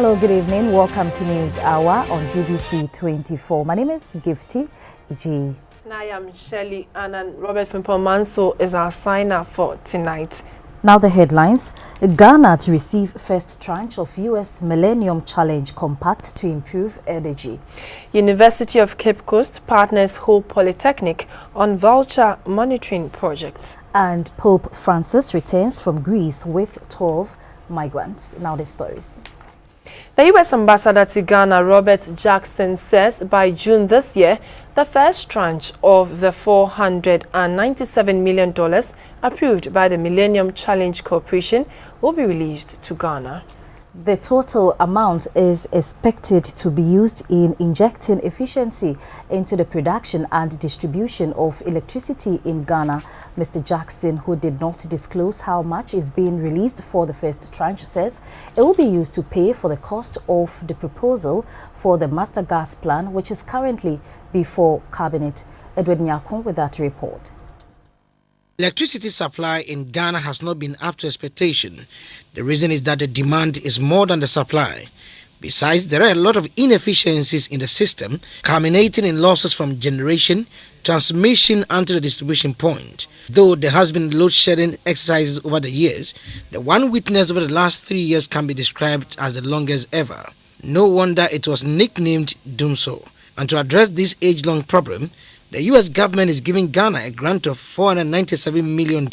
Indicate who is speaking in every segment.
Speaker 1: Hello, good evening. Welcome to News Hour on GBC24. My name is Gifty G.
Speaker 2: And I am Shelley and Robert Fimpo-Manso is our signer for tonight.
Speaker 1: Now the headlines. Ghana to receive first tranche of US Millennium Challenge Compact to improve energy.
Speaker 2: University of Cape Coast partners Hope Polytechnic on vulture monitoring project.
Speaker 1: And Pope Francis returns from Greece with 12 migrants. Now the stories.
Speaker 2: The U.S. Ambassador to Ghana, Robert Jackson, says by June this year, the first tranche of the $497 million approved by the Millennium Challenge Corporation will be released to Ghana.
Speaker 1: The total amount is expected to be used in injecting efficiency into the production and distribution of electricity in Ghana. Mr. Jackson, who did not disclose how much is being released for the first tranche, says it will be used to pay for the cost of the proposal for the master gas plan, which is currently before Cabinet. Edward Nyakon with that report.
Speaker 3: Electricity supply in Ghana has not been up to expectation. The reason is that the demand is more than the supply. Besides, there are a lot of inefficiencies in the system, culminating in losses from generation, transmission and to the distribution point. Though there has been load shedding exercises over the years, the one witnessed over the last 3 years can be described as the longest ever. No wonder it was nicknamed Doomso. And to address this age-long problem, the U.S. government is giving Ghana a grant of $497 million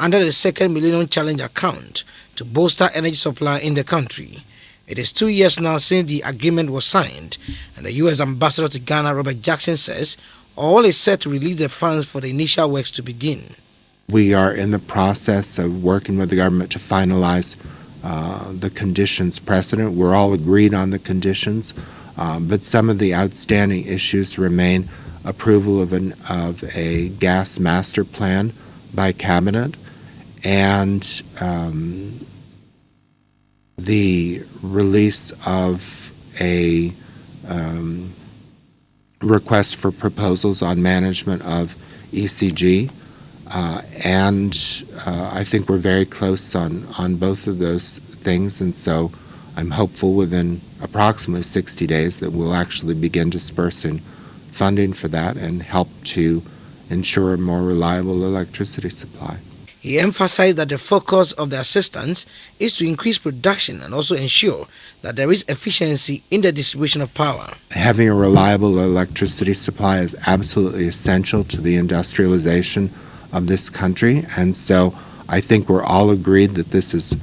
Speaker 3: under the second Millennium Challenge account to bolster energy supply in the country. It is 2 years now since the agreement was signed, and the U.S. Ambassador to Ghana, Robert Jackson, says all is set to release the funds for the initial works to begin.
Speaker 4: We are in the process of working with the government to finalize the conditions precedent. We're all agreed on the conditions, but some of the outstanding issues remain. Approval of a gas master plan by Cabinet and the release of a request for proposals on management of ECG, and I think we're very close on both of those things, and so I'm hopeful within approximately 60 days that we'll actually begin dispersing funding for that and help to ensure a more reliable electricity supply.
Speaker 3: He emphasized that the focus of the assistance is to increase production and also ensure that there is efficiency in the distribution of power.
Speaker 4: Having a reliable electricity supply is absolutely essential to the industrialization of this country, and so I think we're all agreed that this is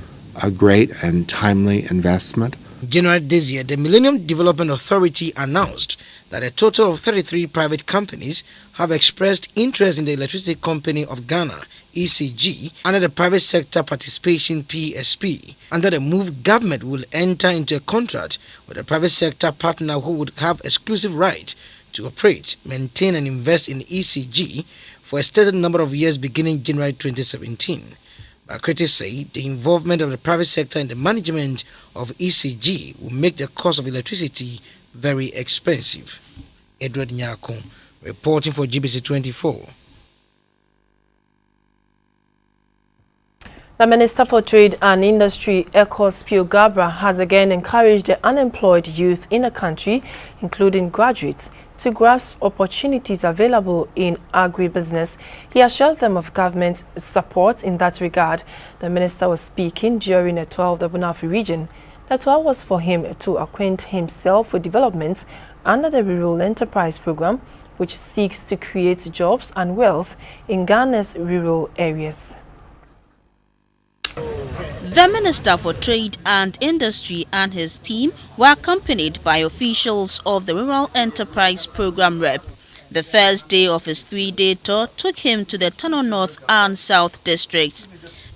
Speaker 4: a great and timely investment.
Speaker 3: In January this year, the Millennium Development Authority announced that a total of 33 private companies have expressed interest in the Electricity Company of Ghana, ECG, under the Private Sector Participation PSP. Under the move, government will enter into a contract with a private sector partner who would have exclusive right to operate, maintain and invest in ECG for a stated number of years beginning January 2017. But critics say the involvement of the private sector in the management of ECG will make the cost of electricity very expensive. Edward Nyakon, reporting for GBC24.
Speaker 2: The Minister for Trade and Industry, Ecos Pio Gabra, has again encouraged the unemployed youth in the country, including graduates, to grasp opportunities available in agribusiness. He assured them of government support in that regard. The minister was speaking during a tour of the Bunafu region. The tour was for him to acquaint himself with developments under the Rural Enterprise Program, which seeks to create jobs and wealth in Ghana's rural areas.
Speaker 5: The Minister for Trade and Industry and his team were accompanied by officials of the Rural Enterprise Program rep. The first day of his 3-day tour took him to the Tano North and South districts.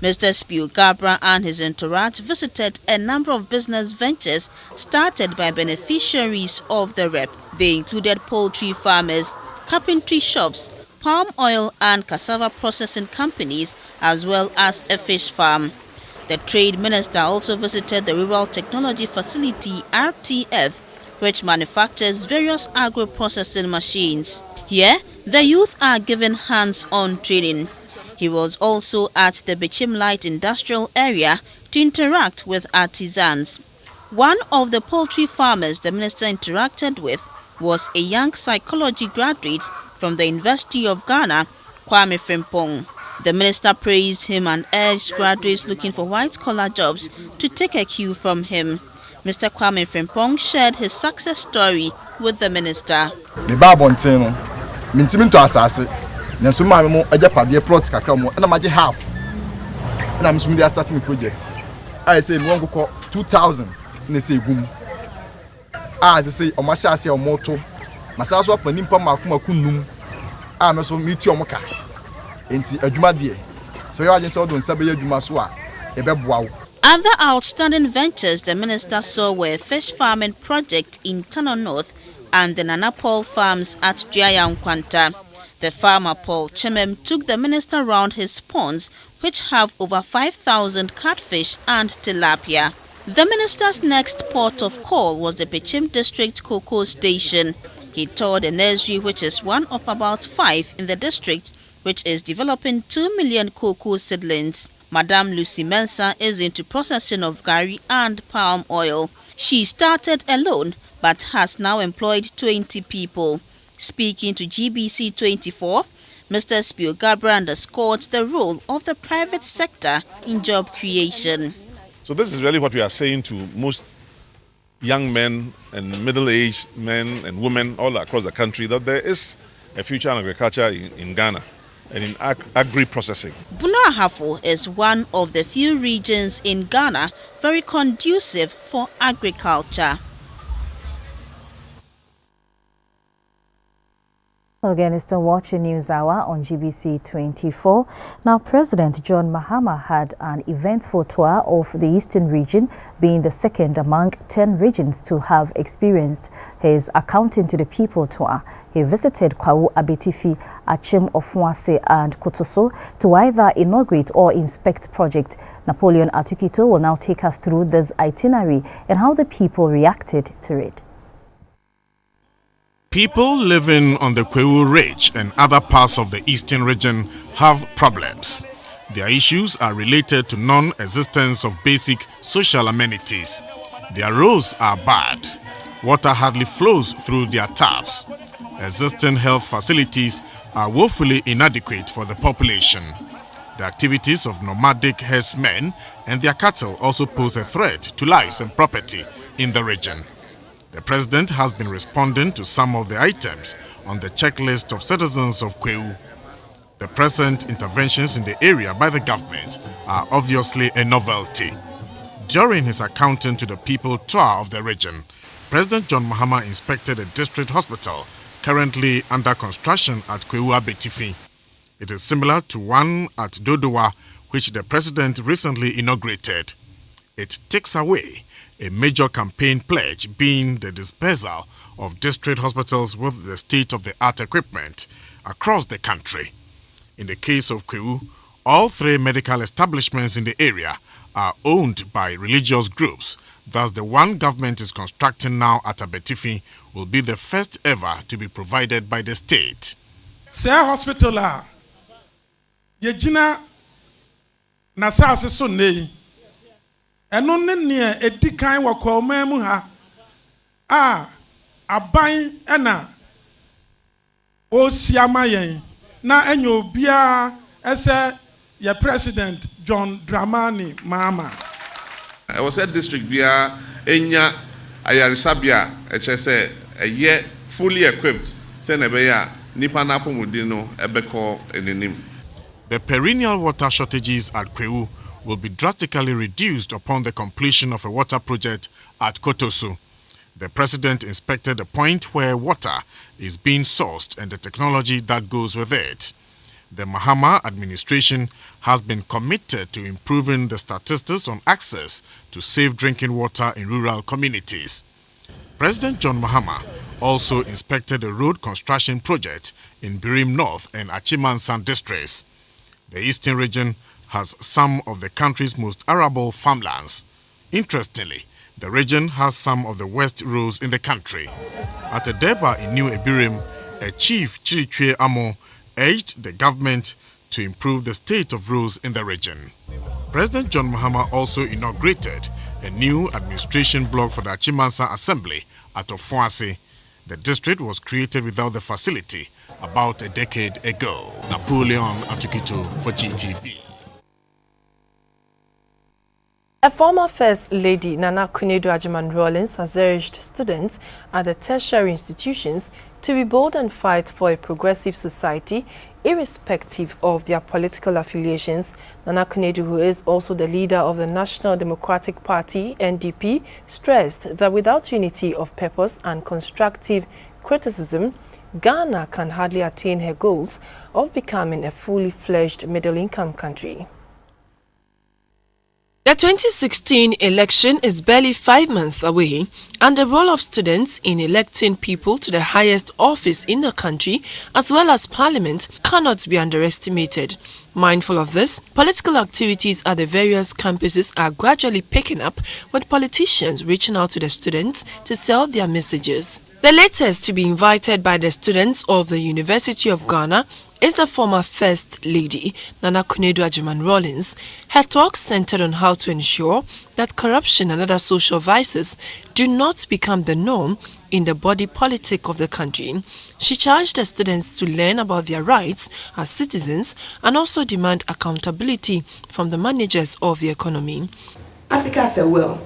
Speaker 5: Mr. Spio Gabra and his entourage visited a number of business ventures started by beneficiaries of the rep. They included poultry farmers, carpentry shops, palm oil and cassava processing companies, as well as a fish farm. The Trade Minister also visited the Rural Technology Facility RTF, which manufactures various agro-processing machines. Here, the youth are given hands-on training. He was also at the Bichim Light Industrial Area to interact with artisans. One of the poultry farmers the minister interacted with was a young psychology graduate from the University of Ghana, Kwame Frimpong. The minister praised him and urged graduates looking for white-collar jobs to take a cue from him. Mr. Kwame Frimpong shared his success story with the minister.
Speaker 6: The Babontin, Mintiminto Assassin, Nasumamo, a Japadi plot Kakamo, and a magic half. And I'm soon starting projects. I say, we won't go 2,000 in the same room. As I say, on my sassy or moto, Massaso up an impa Makuma Kunum, I'm also meet your mocha. Into a Jumadia. So I just saw them Sabia Jumaswa, a beb.
Speaker 5: Other outstanding ventures the minister saw were fish farming project in Tano North and the Nana Paul farms at Duyayamkwanta. The farmer Paul Chemem took the minister round his ponds, which have over 5,000 catfish and tilapia. The minister's next port of call was the Pechim District Cocoa Station. He toured a nursery which is one of about 5 in the district, which is developing 2 million cocoa seedlings. Madame Lucy Mensah is into processing of gari and palm oil. She started alone but has now employed 20 people. Speaking to GBC24, Mr. Spiogabra underscored the role of the private sector in job creation.
Speaker 7: So this is really what we are saying to most young men and middle-aged men and women all across the country, that there is a future in agriculture in Ghana and in agri-processing.
Speaker 5: Bono Ahafo is one of the few regions in Ghana very conducive for agriculture.
Speaker 1: Again, you're still watching News Hour on GBC24. Now, President John Mahama had an eventful tour of the Eastern region, being the second among 10 regions to have experienced his Accounting to the People tour. He visited Kwawu Abetifi, Achim Ofuase and Kotoso to either inaugurate or inspect project. Napoleon Atukito will now take us through this itinerary and how the people reacted to it.
Speaker 8: People living on the Kwawu Ridge and other parts of the eastern region have problems. Their issues are related to non-existence of basic social amenities. Their roads are bad. Water hardly flows through their taps. Existing health facilities are woefully inadequate for the population. The activities of nomadic herdsmen and their cattle also pose a threat to lives and property in the region. The president has been responding to some of the items on the checklist of citizens of Kwawu. The present interventions in the area by the government are obviously a novelty. During his Accounting to the People tour of the region, President John Mahama inspected a district hospital currently under construction at Kwawu Abetifi. It is similar to one at Dodowa, which the president recently inaugurated. It takes away a major campaign pledge, being the disposal of district hospitals with the state-of-the-art equipment across the country. In the case of Kwawu, all 3 medical establishments in the area are owned by religious groups. Thus, the one government is constructing now at Abetifi will be the first ever to be provided by the state.
Speaker 9: Say hospital yejina na saase so nei eno ne ne edikan wakwa mu ha aban ena osiama yen na enyo bia ese ye President John Dramani Mahama.
Speaker 7: I was at district bia enya ayarisabia echese eye fully equipped se na be ya nipa na pomudino ebeko enenim.
Speaker 8: The perennial water shortages at Kwawu will be drastically reduced upon the completion of a water project at Kotoso. The president inspected the point where water is being sourced and the technology that goes with it. The Mahama administration has been committed to improving the statistics on access to safe drinking water in rural communities. President John Mahama also inspected a road construction project in Birim North and Achimansan districts. The eastern region has some of the country's most arable farmlands. Interestingly, the region has some of the worst roads in the country. At a deba in New Ebirim, a chief Chirichwe Amo urged the government to improve the state of roads in the region. President John Mahama also inaugurated a new administration block for the Achimansa Assembly at Ofuase. The district was created without the facility about a decade ago. Napoleon Atukito for GTV.
Speaker 2: A former First Lady, Nana Akunedo Agyeman-Rawlings, has urged students at the tertiary institutions to be bold and fight for a progressive society, irrespective of their political affiliations. Nana Akunedo, who is also the leader of the National Democratic Party, NDP, stressed that without unity of purpose and constructive criticism, Ghana can hardly attain her goals of becoming a fully fledged middle-income country. The 2016 election is barely 5 months away, and the role of students in electing people to the highest office in the country, as well as parliament, cannot be underestimated. Mindful of this, political activities at the various campuses are gradually picking up, with politicians reaching out to the students to sell their messages. The latest to be invited by the students of the University of Ghana is the former First Lady, Nana Akunedo Agyeman-Rawlings. Her talk centered on how to ensure that corruption and other social vices do not become the norm in the body politic of the country. She charged the students to learn about their rights as citizens and also demand accountability from the managers of the economy.
Speaker 10: Africa has a will,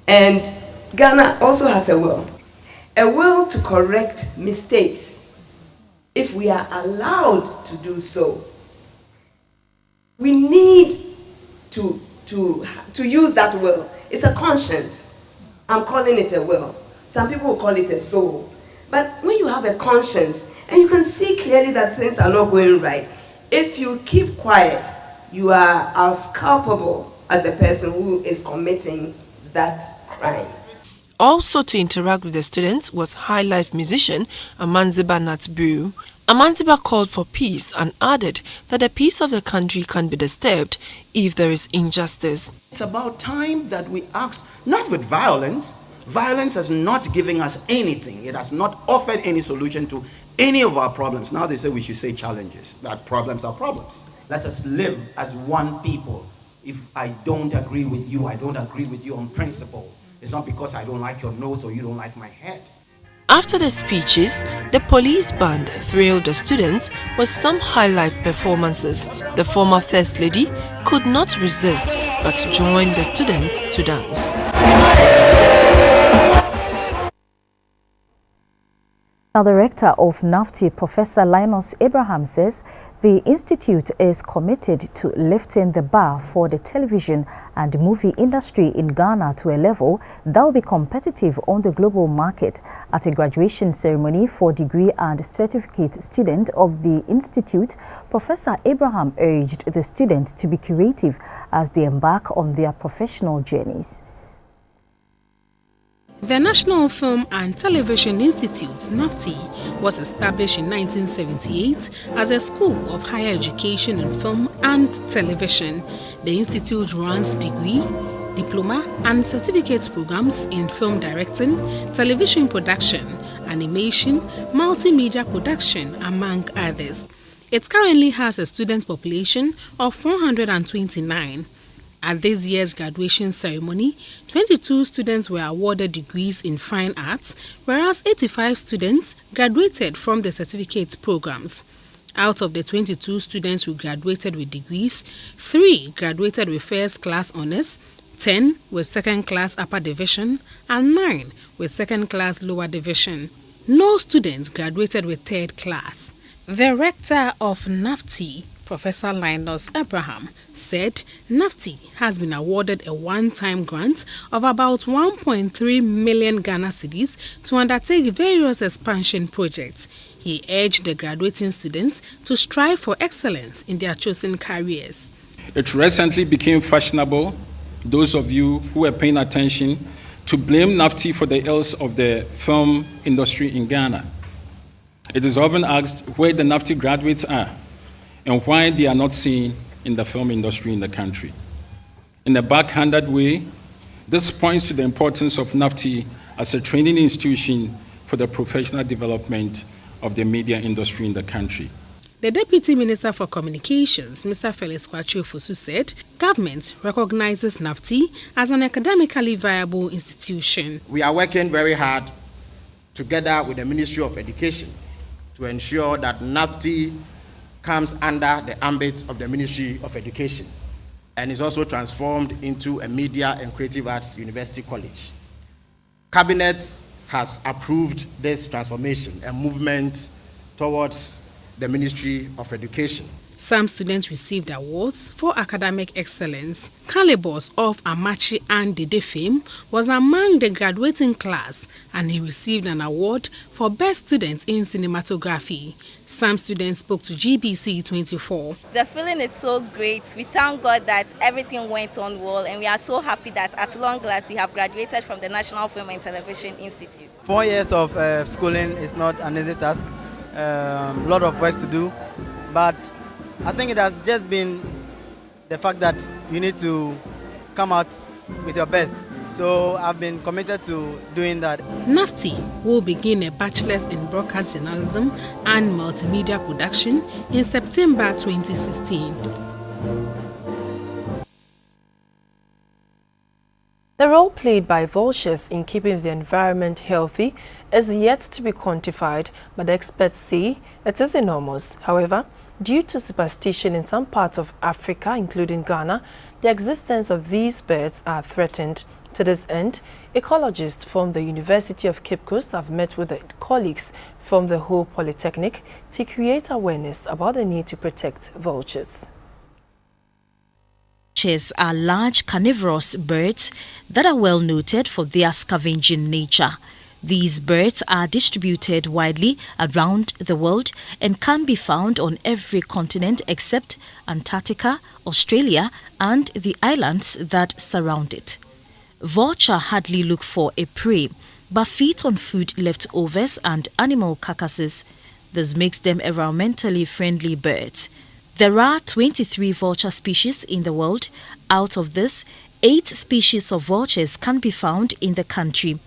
Speaker 10: and Ghana also has a will to correct mistakes. If we are allowed to do so, we need to use that will. It's a conscience. I'm calling it a will. Some people will call it a soul. But when you have a conscience and you can see clearly that things are not going right, if you keep quiet, you are as culpable as the person who is committing that crime.
Speaker 2: Also to interact with the students was high life musician Amanziba Natburu. Amanziba called for peace and added that the peace of the country can be disturbed if there is injustice.
Speaker 11: It's about time that we act, not with violence. Violence has not given us anything. It has not offered any solution to any of our problems. Now they say we should say challenges, that problems are problems. Let us live as one people. If I don't agree with you, I don't agree with you on principle. It's not because I don't like your nose or you don't like my head.
Speaker 2: After the speeches, the police band thrilled the students with some high-life performances. The former First Lady could not resist but joined the students to dance.
Speaker 1: Now, the rector of NAFTI, Professor Linus Abraham, says the institute is committed to lifting the bar for the television and movie industry in Ghana to a level that will be competitive on the global market. At a graduation ceremony for degree and certificate students of the institute, Professor Abraham urged the students to be creative as they embark on their professional journeys.
Speaker 12: The National Film and Television Institute, NAFTI, was established in 1978 as a school of higher education in film and television. The institute runs degree, diploma and certificate programs in film directing, television production, animation, multimedia production, among others. It currently has a student population of 429. At this year's graduation ceremony, 22 students were awarded degrees in fine arts, whereas 85 students graduated from the certificate programs. Out of the 22 students who graduated with degrees, 3 graduated with first-class honors, 10 with second-class upper division, and 9 with second-class lower division. No students graduated with third class. The rector of NAFTI, Professor Linus Abraham, said NAFTI has been awarded a one-time grant of about 1.3 million Ghana cedis to undertake various expansion projects. He urged the graduating students to strive for excellence in their chosen careers.
Speaker 13: It recently became fashionable, those of you who were paying attention, to blame NAFTI for the ills of the film industry in Ghana. It is often asked where the NAFTI graduates are and why they are not seen in the film industry in the country. In a backhanded way, this points to the importance of NAFTI as a training institution for the professional development of the media industry in the country.
Speaker 12: The Deputy Minister for Communications, Mr. Felix Kwachiofosu, said government recognizes NAFTI as an academically viable institution.
Speaker 11: We are working very hard together with the Ministry of Education to ensure that NAFTI comes under the ambit of the Ministry of Education and is also transformed into a Media and Creative Arts University College. Cabinet has approved this transformation and movement towards the Ministry of Education.
Speaker 12: Some students received awards for academic excellence. Calibos of Amachi and Dede fame was among the graduating class, and he received an award for Best Student in Cinematography. Some students spoke to GBC24.
Speaker 14: The feeling is so great. We thank God that everything went on well, and we are so happy that at long last we have graduated from the National Film and Television Institute.
Speaker 15: 4 years of schooling is not an easy task. A lot of work to do, but I think it has just been the fact that you need to come out with your best. So I've been committed to doing that.
Speaker 12: NAFTI will begin a bachelor's in broadcast journalism and multimedia production in September 2016.
Speaker 2: The role played by vultures in keeping the environment healthy is yet to be quantified, but experts say it is enormous. However, due to superstition in some parts of Africa, including Ghana, the existence of these birds are threatened. To this end, ecologists from the University of Cape Coast have met with their colleagues from the Ho Polytechnic to create awareness about the need to protect vultures.
Speaker 5: Vultures are large carnivorous birds that are well noted for their scavenging nature. These birds are distributed widely around the world and can be found on every continent except Antarctica, Australia, and the islands that surround it. Vultures hardly look for a prey, but feed on food leftovers and animal carcasses. This makes them environmentally friendly birds. There are 23 vulture species in the world. Out of this, 8 species of vultures can be found in the country.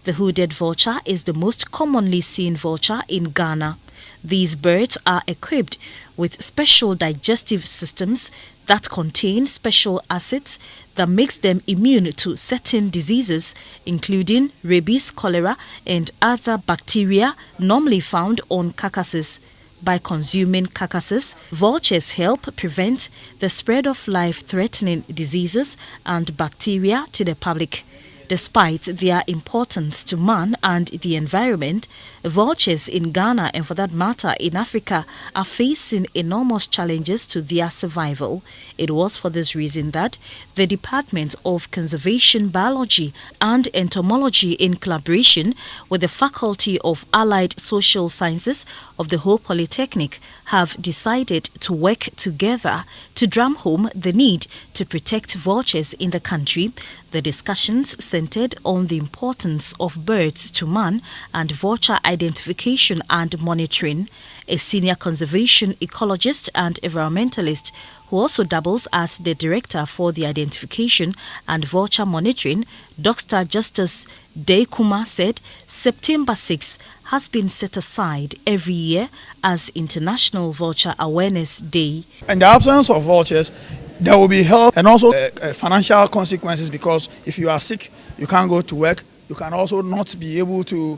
Speaker 5: The hooded vulture is the most commonly seen vulture in Ghana. These birds are equipped with special digestive systems that contain special acids that makes them immune to certain diseases, including rabies, cholera, and other bacteria normally found on carcasses. By consuming carcasses, vultures help prevent the spread of life-threatening diseases and bacteria to the public. Despite their importance to man and the environment, vultures in Ghana and for that matter in Africa are facing enormous challenges to their survival. It was for this reason that the Department of Conservation Biology and Entomology, in collaboration with the Faculty of Allied Social Sciences of the Ho Polytechnic, have decided to work together to drum home the need to protect vultures in the country. The discussions centered on the importance of birds to man and vulture identification and monitoring. A senior conservation ecologist and environmentalist who also doubles as the director for the identification and vulture monitoring, Dr. Justice Deikuma, said September 6 has been set aside every year as International Vulture Awareness Day.
Speaker 16: In the absence of vultures, there will be health and also financial consequences, because if you are sick, you can't go to work. You can also not be able to,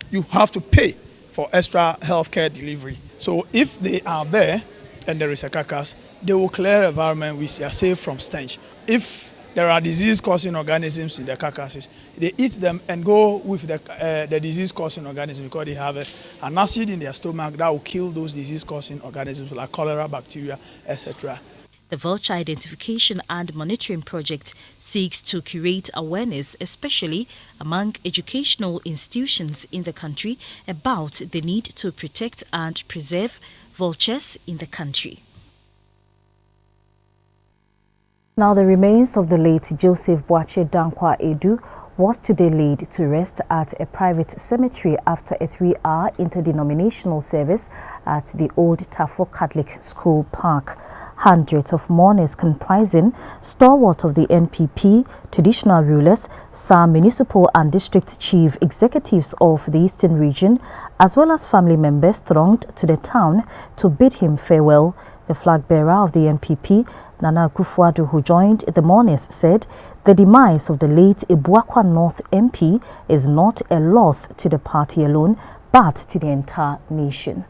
Speaker 16: you have to pay for extra healthcare delivery. So if they are there and there is a carcass, they will clear the environment, which are safe from stench. If there are disease-causing organisms in the carcasses, they eat them and go with the disease-causing organisms, because they have an acid in their stomach that will kill those disease-causing organisms like cholera, bacteria, etc.
Speaker 5: The Vulture Identification and Monitoring Project seeks to create awareness, especially among educational institutions in the country, about the need to protect and preserve vultures in the country.
Speaker 1: Now, the remains of the late Joseph Boakye Dankwa Edu was today laid to rest at a private cemetery after a 3-hour interdenominational service at the Old Tafo Catholic School Park. hundreds of mourners comprising stalwart of the NPP, traditional rulers, some municipal and district chief executives of the Eastern region, as well as family members thronged to the town to bid him farewell. The flag bearer of the NPP, Nana Akufo-Addo, who joined the mourners, said the demise of the late Ibuakwa North MP is not a loss to the party alone, but to the entire nation.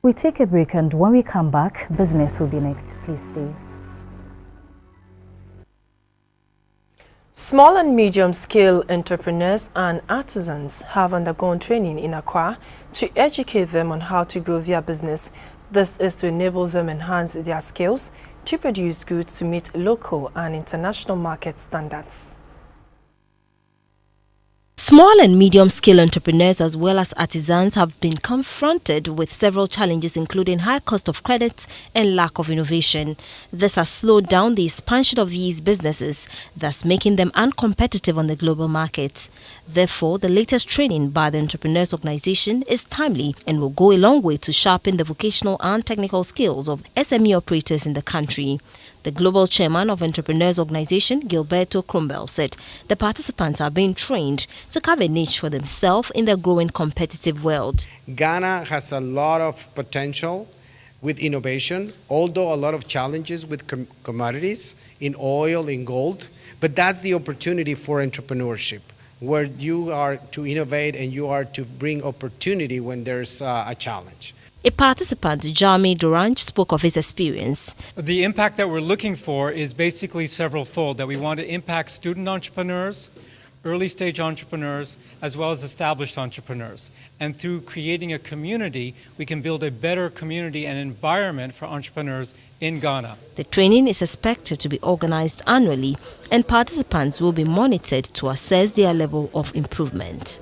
Speaker 1: We take a break, and when we come back, business will be next. Please stay.
Speaker 2: Small and medium-scale entrepreneurs and artisans have undergone training in Accra to educate them on how to grow their business. This is to enable them enhance their skills to produce goods to meet local and international market standards.
Speaker 17: Small and medium-scale entrepreneurs as well as artisans have been confronted with several challenges, including high cost of credit and lack of innovation. This has slowed down the expansion of these businesses, thus making them uncompetitive on the global market. Therefore, the latest training by the Entrepreneurs Organization is timely and will go a long way to sharpen the vocational and technical skills of SME operators in the country. The global chairman of Entrepreneurs Organization, Gilberto Crumbel, said the participants are being trained to carve a niche for themselves in the growing competitive world.
Speaker 18: Ghana has a lot of potential with innovation, although a lot of challenges with commodities in oil, in gold, but that's the opportunity for entrepreneurship, where you are to innovate and you are to bring opportunity when there's a challenge.
Speaker 17: A participant, Jami Duranch, spoke of his experience.
Speaker 19: The impact that we're looking for is basically several-fold, that we want to impact student entrepreneurs, early-stage entrepreneurs, as well as established entrepreneurs. And through creating a community, we can build a better community and environment for entrepreneurs in Ghana.
Speaker 17: The training is expected to be organized annually, and participants will be monitored to assess their level of improvement.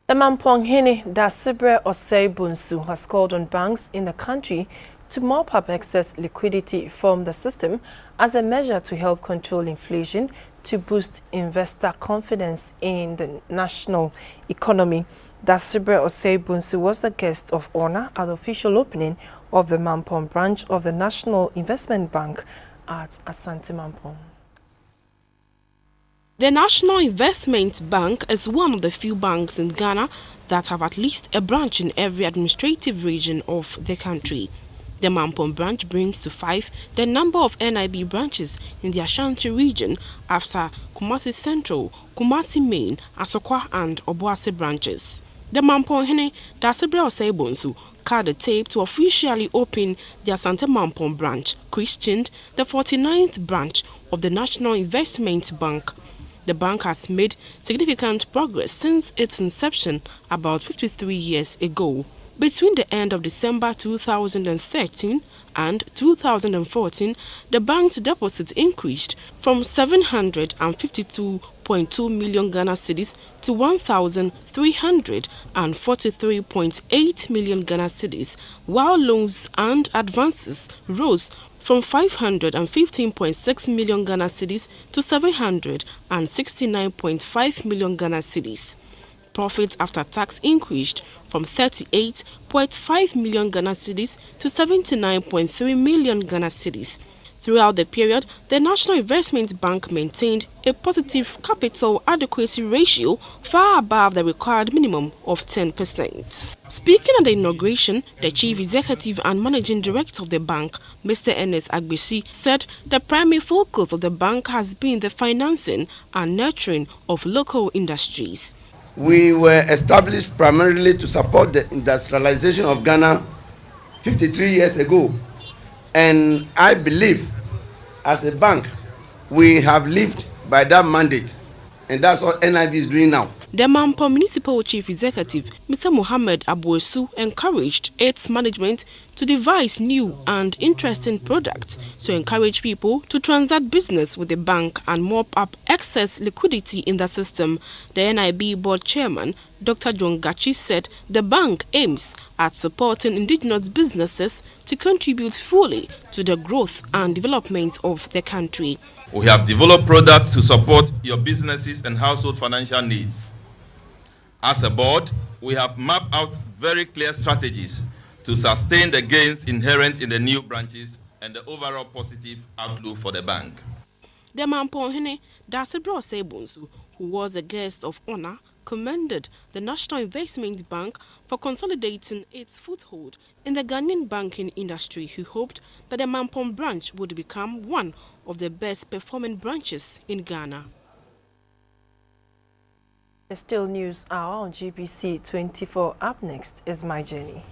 Speaker 2: The Mamponghene Dasibre Osei Bunsu has called on banks in the country to mop up excess liquidity from the system as a measure to help control inflation to boost investor confidence in the national economy. Dasibre Osei Bunsu was the guest of honor at the official opening of the Mampong branch of the National Investment Bank at Asante Mampong.
Speaker 20: The National Investment Bank is one of the few banks in Ghana that have at least a branch in every administrative region of the country. The Mampong branch brings to 5 the number of NIB branches in the Ashanti region after Kumasi Central, Kumasi Main, Asokwa and Obuasi branches. The Mamponghene Dasibre Osei Bunsu cut the tape to officially open the Asante Mampong branch, christened the 49th branch of the National Investment Bank. The bank has made significant progress since its inception about 53 years ago. Between the end of December 2013 and 2014, the bank's deposits increased from 752.2 million Ghana cedis to 1,343.8 million Ghana cedis, while loans and advances rose from 515.6 million Ghana cedis to 769.5 million Ghana cedis. Profits after tax increased from 38.5 million Ghana cedis to 79.3 million Ghana cedis. Throughout the period, the National Investment Bank maintained a positive capital adequacy ratio far above the required minimum of 10%. Speaking at the inauguration, the Chief Executive and Managing Director of the bank, Mr. Ernest Agbesi, said the primary focus of the bank has been the financing and nurturing of local industries.
Speaker 21: We were established primarily to support the industrialization of Ghana 53 years ago. And I believe, as a bank, we have lived by that mandate. And that's what NIB is doing now.
Speaker 20: The Mampong Municipal Chief Executive, Mr. Mohammed Abuesu, encouraged its management to devise new and interesting products to encourage people to transact business with the bank and mop up excess liquidity in the system. The NIB board chairman, Dr. John Gachi, said the bank aims at supporting indigenous businesses to contribute fully to the growth and development of the country.
Speaker 4: We have developed products to support your businesses and household financial needs. As a board, we have mapped out very clear strategies to sustain the gains inherent in the new branches and the overall positive outlook for the bank.
Speaker 20: The Mamponhene Dasibro Sebunsu, who was a guest of honor, commended the National Investment Bank for consolidating its foothold in the Ghanaian banking industry. He hoped that the Mampong branch would become one of the best performing branches in Ghana.
Speaker 2: The Still News Hour on GBC24. Up next is My Journey.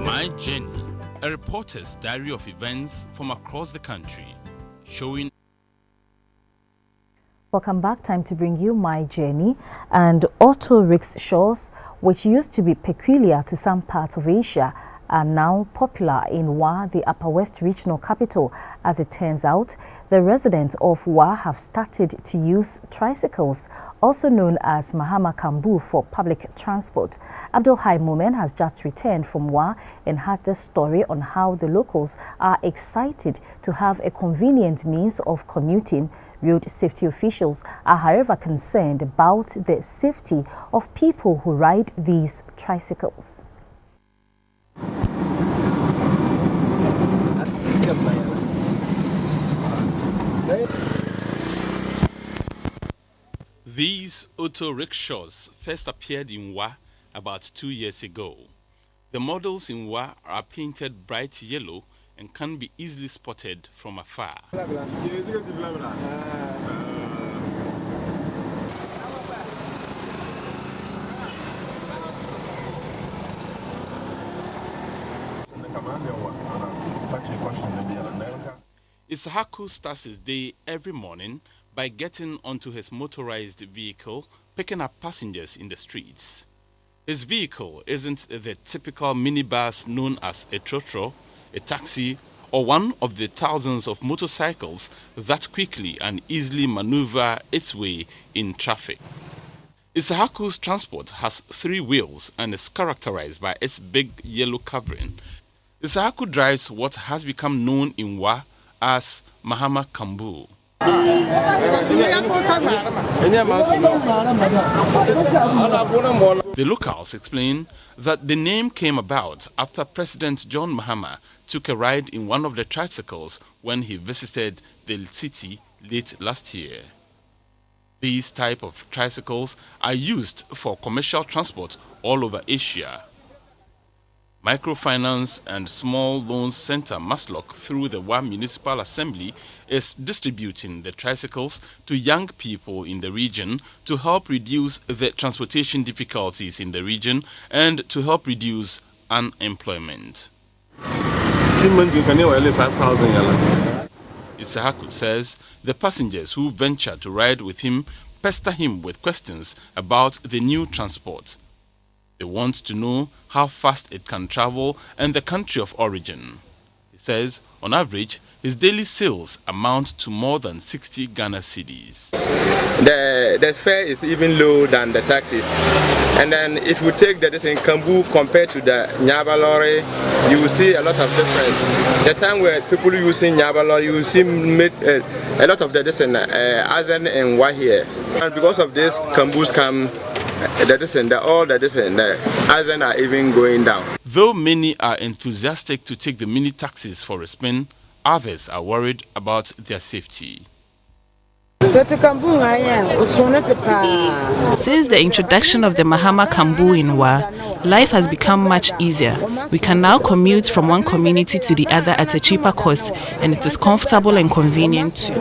Speaker 22: My Journey, a reporter's diary of events from across the country, showing.
Speaker 1: Welcome back. Time to bring you My Journey. And auto rickshaws, which used to be peculiar to some parts of Asia, are now popular in Wa, the Upper West regional capital. As it turns out, the residents of Wa have started to use tricycles, also known as Mahama Kambu, for public transport. Abdul Hai Momen has just returned from Wa and has the story on how the locals are excited to have a convenient means of commuting. Road safety officials are, however, concerned about the safety of people who ride these tricycles.
Speaker 22: These auto rickshaws first appeared in Wa about 2 years ago. The models in Wa are painted bright yellow and can be easily spotted from afar. Isahaku starts his day every morning by getting onto his motorized vehicle, picking up passengers in the streets. His vehicle isn't the typical minibus known as a trotro, a taxi, or one of the thousands of motorcycles that quickly and easily maneuver its way in traffic. Isahaku's transport has 3 wheels and is characterized by its big yellow covering. Isahaku drives what has become known in Wa as Mahama Kambu. The locals explain that the name came about after President John Mahama took a ride in one of the tricycles when he visited the city late last year. These type of tricycles are used for commercial transport all over Asia. Microfinance and Small Loans Center Maslok, through the Wa Municipal Assembly, is distributing the tricycles to young people in the region to help reduce the transportation difficulties in the region and to help reduce unemployment. Isahaku says the passengers who venture to ride with him pester him with questions about the new transport. They want to know how fast it can travel and the country of origin. He says, on average, his daily sales amount to more than 60 Ghana cedis.
Speaker 23: The fare is even lower than the taxis. And then if you take the in Kambu compared to the Nyaba lorry, you will see a lot of difference. The time where people using Nyaba lorry, you will see a lot of the Azen and Wa here. And because of this, Kambus come. All the Azen are even going down.
Speaker 22: Though many are enthusiastic to take the mini taxis for a spin, others are worried about their safety.
Speaker 24: Since the introduction of the Mahama Kambu in Wa, life has become much easier. We can now commute from one community to the other at a cheaper cost, and it is comfortable and convenient too.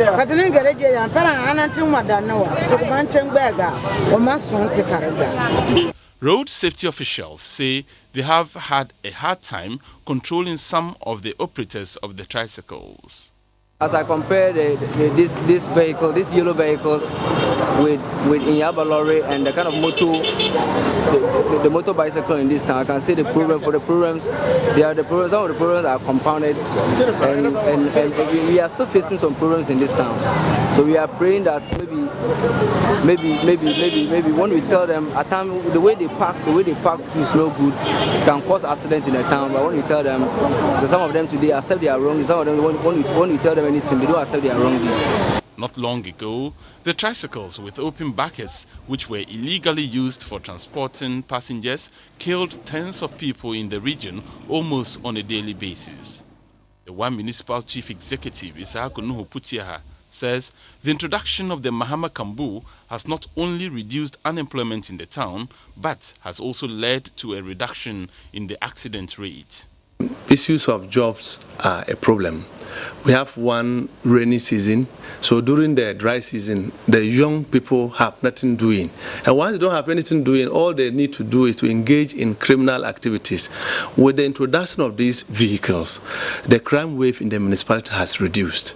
Speaker 22: Road safety officials say they have had a hard time controlling some of the operators of the tricycles.
Speaker 3: As I compare this vehicle, these yellow vehicles with Inyaba lorry and the kind of motor, the motor bicycle in this town, I can see the problem for the problems. Some of the problems are compounded, and we are still facing some problems in this town. So we are praying that maybe when we tell them at time the way they park is no good, it can cause accidents in the town. But when we tell them, some of them today accept they are wrong. Some of them when we tell them anything, they don't accept they are wrong.
Speaker 22: Not long ago, the tricycles with open backers, which were illegally used for transporting passengers, killed tens of people in the region almost on a daily basis. The one municipal chief executive, Isaac Nuhu Putiaha, says the introduction of the Mahama Kambu has not only reduced unemployment in the town, but has also led to a reduction in the accident rate.
Speaker 6: Issues of jobs are a problem. We have one rainy season, so during the dry season, the young people have nothing doing. And once they don't have anything doing, all they need to do is to engage in criminal activities. With the introduction of these vehicles, the crime wave in the municipality has reduced.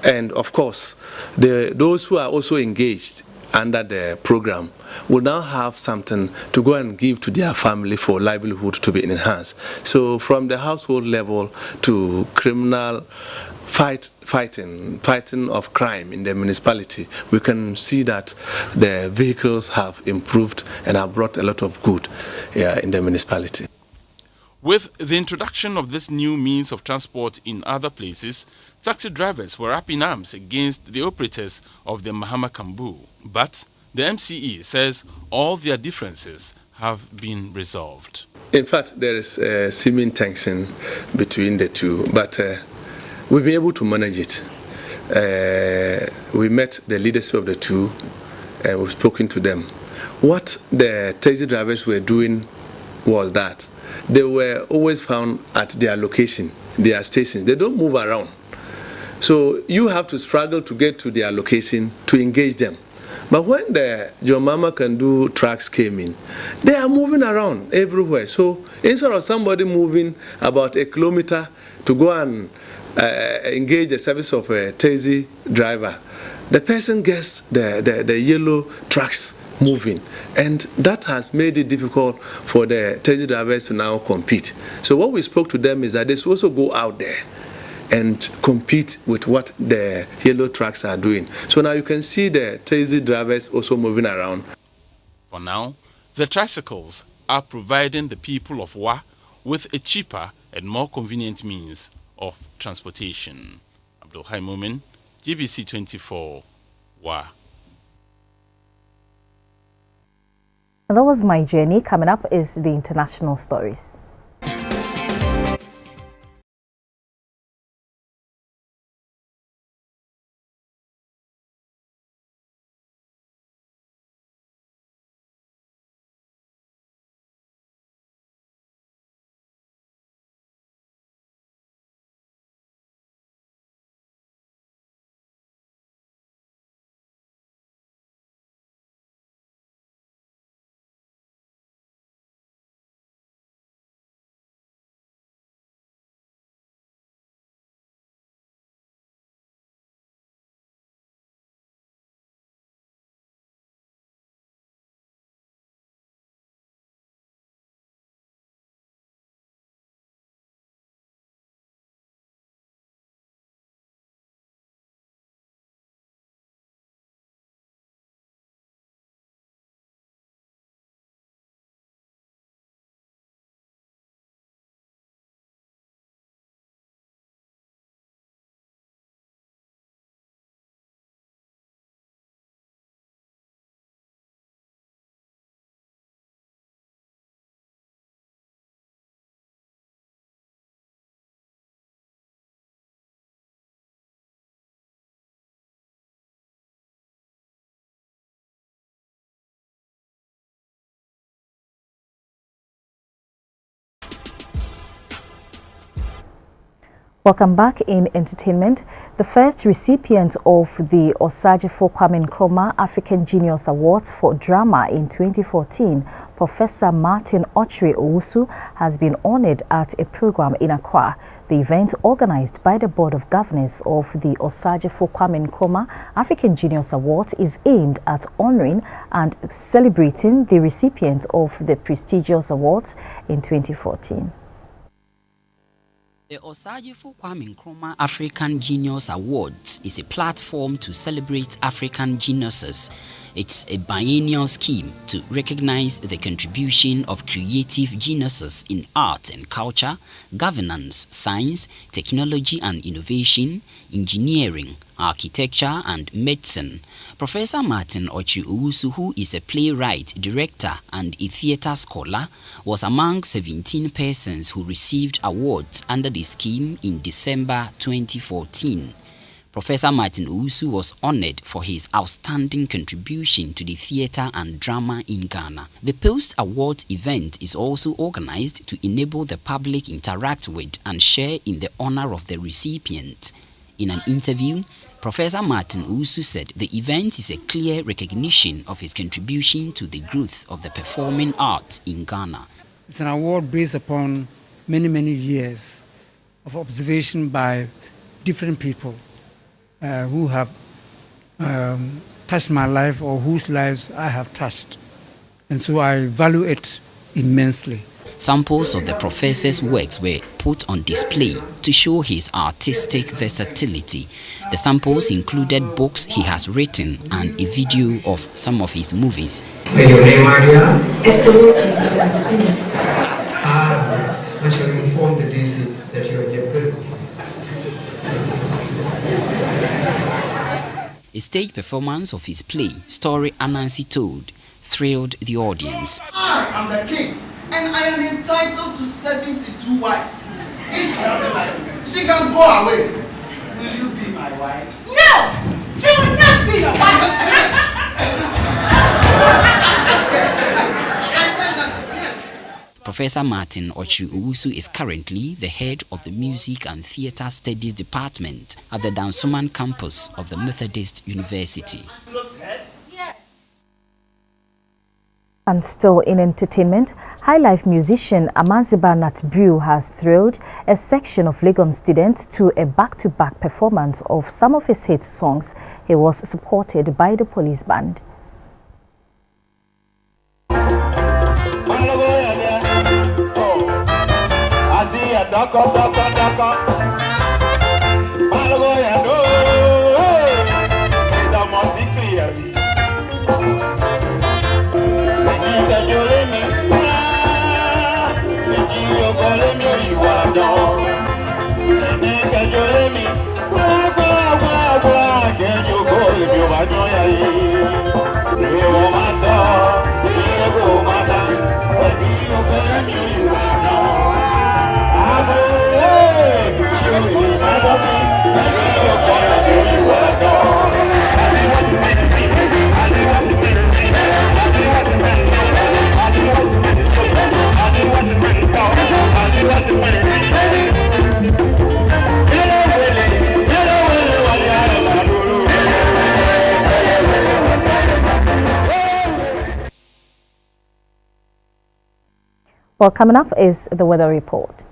Speaker 6: And of course, those who are also engaged under the program will now have something to go and give to their family for livelihood to be enhanced. So from the household level to criminal fighting of crime in the municipality, we can see that the vehicles have improved and have brought a lot of good in the municipality.
Speaker 22: With the introduction of this new means of transport in other places, taxi drivers were up in arms against the operators of the Mahama Kambu. But the MCE says all their differences have been resolved.
Speaker 6: In fact, there is a seeming tension between the two, but we've been able to manage it. We met the leaders of the two and we've spoken to them. What the taxi drivers were doing was that they were always found at their location, their stations. They don't move around. So you have to struggle to get to their location to engage them. But when the Your Mama Can Do trucks came in, they are moving around everywhere. So instead of somebody moving about a kilometer to go and engage the service of a taxi driver, the person gets the yellow trucks moving, and that has made it difficult for the taxi drivers to now compete. So what we spoke to them is that they should also go out there and compete with what the yellow trucks are doing. So now you can see the taxi drivers also moving around.
Speaker 22: For now, the tricycles are providing the people of Wa with a cheaper and more convenient means of transportation. Abdulhai Mumin, GBC24, Wa.
Speaker 1: And that was my journey. Coming up is the international stories. Welcome back in entertainment. The first recipient of the Osajifo Kwame Nkrumah African Genius Awards for Drama in 2014, Professor Martin Ochre Owusu, has been honored at a program in Accra. The event, organized by the Board of Governors of the Osajifo Kwame Nkrumah African Genius Awards, is aimed at honoring and celebrating the recipient of the prestigious awards in 2014.
Speaker 7: The Osajifo Kwame Nkrumah African Genius Awards is a platform to celebrate African geniuses. It's a biennial scheme to recognize the contribution of creative geniuses in art and culture, governance, science, technology and innovation, engineering, architecture and medicine. Professor Martin Ochre Owusu, who is a playwright, director and a theatre scholar, was among 17 persons who received awards under the scheme in December 2014. Professor Martin Owusu was honored for his outstanding contribution to the theatre and drama in Ghana. The post-award event is also organized to enable the public interact with and share in the honor of the recipient. In an interview, Professor Martin Owusu said the event is a clear recognition of his contribution to the growth of the performing arts in Ghana.
Speaker 8: It's an award based upon many years of observation by different people who have touched my life or whose lives I have touched. And so I value it immensely.
Speaker 7: Samples of the professor's works were put on display to show his artistic versatility. The samples included books he has written and a video of some of his movies.
Speaker 9: Your name, Maria? Esther Wilson, sir. Yes. I shall inform the DC that you are here present.
Speaker 7: A stage performance of his play, Story Anansi Told, thrilled the audience.
Speaker 10: I am the king, and I am entitled to 72 wives. If she doesn't like it, she can go away. Will you be my wife?
Speaker 25: No! She will not be your wife!
Speaker 7: Professor Martin Ochre Owusu is currently the head of the Music and Theatre Studies Department at the Dansoman campus of the Methodist University.
Speaker 1: And still in entertainment, high-life musician Amaziba Natbrew has thrilled a section of Legon students to a back-to-back performance of some of his hit songs. He was supported by the police band. Well, coming up is the weather report.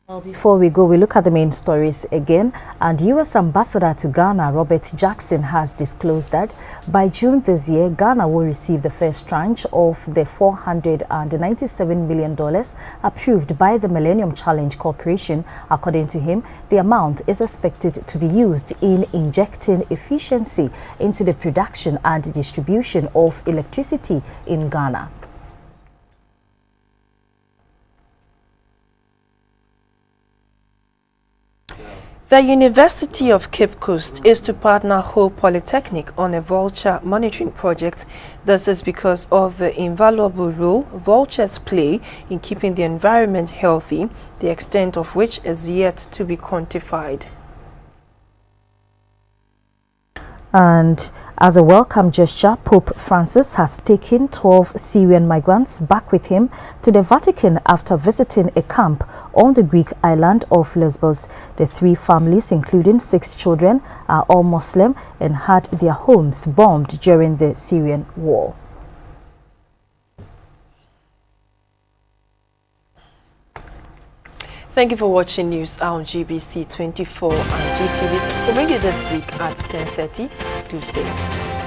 Speaker 1: Well, before we go, we look at the main stories again. And U.S. Ambassador to Ghana, Robert Jackson, has disclosed that by June this year, Ghana will receive the first tranche of the $497 million approved by the Millennium Challenge Corporation. According to him, the amount is expected to be used in injecting efficiency into the production and distribution of electricity in Ghana.
Speaker 2: The University of Cape Coast is to partner Hope Polytechnic on a vulture monitoring project. This is because of the invaluable role vultures play in keeping the environment healthy, the extent of which is yet to be quantified. And as a welcome gesture, Pope Francis has taken 12 Syrian migrants back with him to the Vatican after visiting a camp
Speaker 1: on the Greek island of Lesbos. The 3 families, including 6 children, are all Muslim and had their homes bombed during the Syrian war.
Speaker 2: Thank you for watching news on GBC24 and GTV. We'll bring you this week at 10:30 Tuesday.